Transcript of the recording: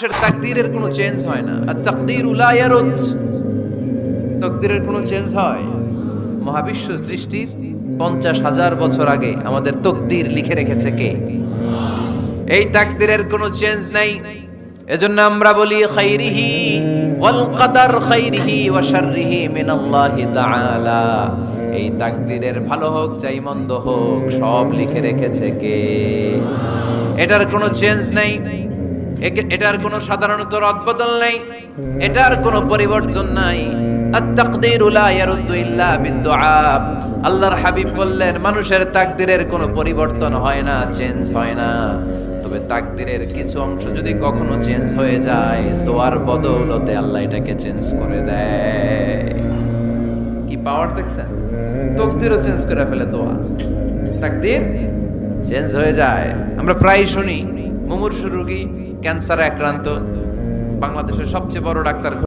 মানুষের তাকদীরের কোনো চেঞ্জ হয় না। আর তাকদীরু লা ইয়ারুদ, তাকদীরের কোনো চেঞ্জ হয়? মহাবিশ্ব সৃষ্টির 50,000 বছর আগে আমাদের তাকদীর লিখে রেখেছে কে? এই তাকদীরের কোনো চেঞ্জ নাই। এজন্য আমরা বলি খাইরিহি ওয়াল কদর খাইরিহি ওয়া শাররিহি মিনাল্লাহি তাআলা। এই তাকদীরের ভালো হোক চাই মন্দ হোক সব লিখে রেখেছে কে? এটার কোনো চেঞ্জ নাই, এটার কোনো সাধারণত রদবদল নাই, এটার কোনো পরিবর্তন নাই। আত-তাকদীরু লা ইয়ারুদ্দু ইল্লা বিদ-দুআ। আল্লাহর হাবিব বললেন মানুষের তাকদীরের কোনো পরিবর্তন হয় না, চেঞ্জ হয় না। তবে তাকদীরের কিছু অংশ যদি কখনো চেঞ্জ হয়ে যায়, দোয়ার বদৌলতে আল্লাহ এটাকে চেঞ্জ করে দেয়। কি পাওয়ার দেখছেন? তাকদীরও চেঞ্জ করে ফেলে দোয়া। তাকদীর চেঞ্জ হয়ে যায়। আমরা প্রায় শুনি মুমূর্ষু রোগী, ক্যান্সারে আক্রান্ত, বাংলাদেশের সবচেয়ে বড় ডাক্তার